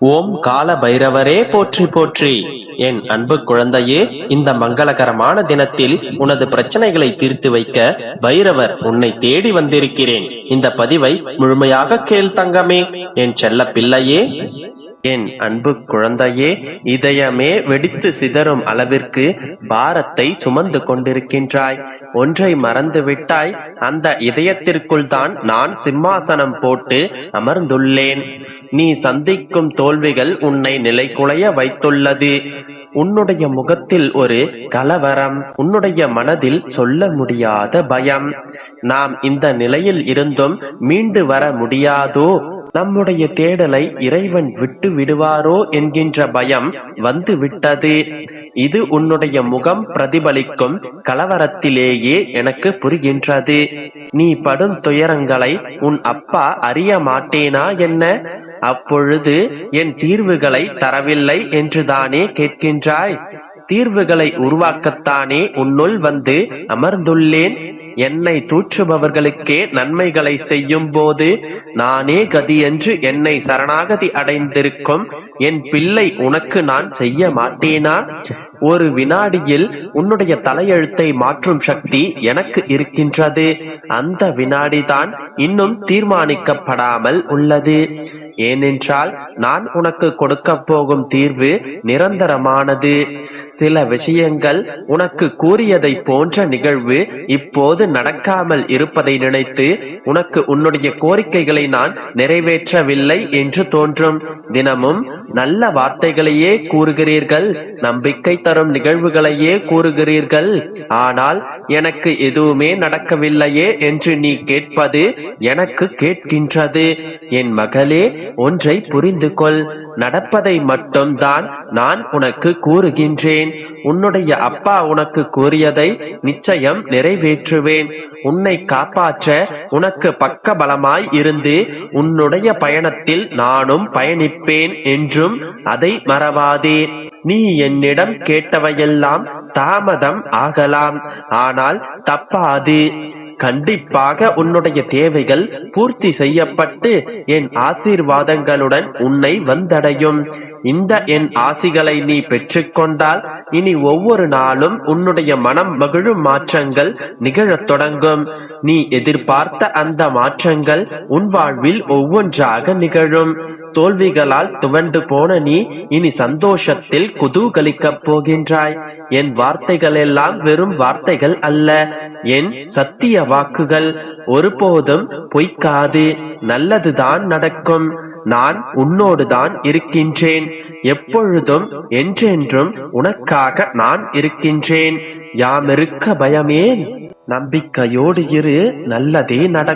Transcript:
ஓம் கால பைரவரே போற்றி போற்றி. என் அன்பு குழந்தையே, இந்த மங்களகரமான தினத்தில் உனது பிரச்சனைகளை தீர்த்து வைக்க பைரவர் உன்னை தேடி வந்திருக்கிறேன். இந்த பதிவை முழுமையாக கேள் தங்கமே, என் செல்ல பிள்ளையே. என் அன்பு குழந்தையே, இதயமே வெடித்து சிதறும் அளவிற்கு பாரத்தை சுமந்து கொண்டிருக்கின்றாய். ஒன்றை மறந்து விட்டாய், அந்த இதயத்திற்குள் தான் நான் சிம்மாசனம் போட்டு அமர்ந்துள்ளேன். நீ சந்திக்கும் தோல்விகள் உன்னை நிலைகுலைய வைத்துள்ளது. உன்னுடைய முகத்தில் ஒரு கலவரம், உன்னுடைய மனதில் சொல்ல முடியாத பயம். நாம் இந்த நிலையில் இருந்தும் மீண்டு வர முடியாதோ, நம்முடைய தேடலை இறைவன் விட்டு விடுவாரோ என்கின்ற பயம் வந்து விட்டது. இது உன்னுடைய முகம் பிரதிபலிக்கும் கலவரத்திலேயே எனக்கு புரிகின்றது. நீ படும் துயரங்களை உன் அப்பா அறிய மாட்டேனா என்ன? அப்பொழுது என் தீர்வுகளை தரவில்லை என்றுதானே கேட்கின்றாய்? தீர்வுகளை உருவாக்கத்தானே உன்னுள் வந்து அமர்ந்துள்ளேன். என்னை தூற்றுபவர்களுக்கே நன்மைகளை செய்யும் போது நானே கதி என்று என்னை சரணாகதி அடைந்திருக்கும் என் பிள்ளை உனக்கு நான் செய்ய மாட்டேனா? ஒரு வினாடியில் உன்னுடைய தலையெழுத்தை மாற்றும் சக்தி எனக்கு இருக்கின்றது. அந்த வினாடிதான் இன்னும் தீர்மானிக்கப்படாமல் உள்ளது. ஏனென்றால் நான் உனக்கு கொடுக்க போகும் தீர்வு நிரந்தரமானது. சில விஷயங்கள் உனக்கு கூறியதை போன்ற நிகழ்வு இப்போது நடக்காமல் இருப்பதை நினைத்து உனக்கு உன்னுடைய கோரிக்கைகளை நான் நிறைவேற்றவில்லை என்று தோன்றும். தினமும் நல்ல வார்த்தைகளையே கூறுகிறீர்கள், நம்பிக்கை தரும் நிகழ்வுகளையே கூறுகிறீர்கள். ஆனால் எனக்கு எதுவுமே நடக்கவில்லையே என்று நீ கேட்பது எனக்கு கேட்கின்றது. என் மகளே, ஒன்றை புரிந்து கொள். நடப்பதை மட்டும் தான் நான் உனக்கு கூறுகின்றேன். உன்னுடைய அப்பா உனக்கு கூறியதை நிச்சயம் நிறைவேற்றுவேன். உன்னை காப்பாற்ற உனக்கு பக்க பலமாய் இருந்து உன்னுடைய பயணத்தில் நானும் பயணிப்பேன் என்றும் அதை மறவாதே. நீ என்னிடம் கேட்டவையெல்லாம் தாமதம் ஆகலாம், ஆனால் தப்பாது. கண்டிப்பாக உன்னுடைய தேவைகள் பூர்த்தி செய்யப்பட்டு என் ஆசீர்வாதங்களுடன் உன்னை வந்தடையும். இந்த என் ஆசிகளை நீ பெற்றுக்கொண்டால் இனி ஒவ்வொரு நாளும் உன்னுடைய மனம் மகிழும் மாற்றங்கள் நிகழத் தொடங்கும். நீ எதிர்பார்த்த அந்த மாற்றங்கள் உன் வாழ்வில் ஒவ்வொன்றாக நிகழும். தோல்விகளால் துவண்டு போன நீ இனி சந்தோஷத்தில் குதூகலிக்கப் போகின்றாய். என் வார்த்தைகள் எல்லாம் வெறும் வார்த்தைகள் அல்ல, என் சத்திய வாக்குகள். ஒருபோதும் பொய்க்காது. நல்லதுதான் நடக்கும். நான் உன்னோடுதான் இருக்கின்றேன். எப்பொழுதும் என்றென்றும் உனக்காக நான் இருக்கின்றேன். யாமிருக்க பயமேன்? நம்பிக்கையோடு இரு, நல்லதே நடக்கும்.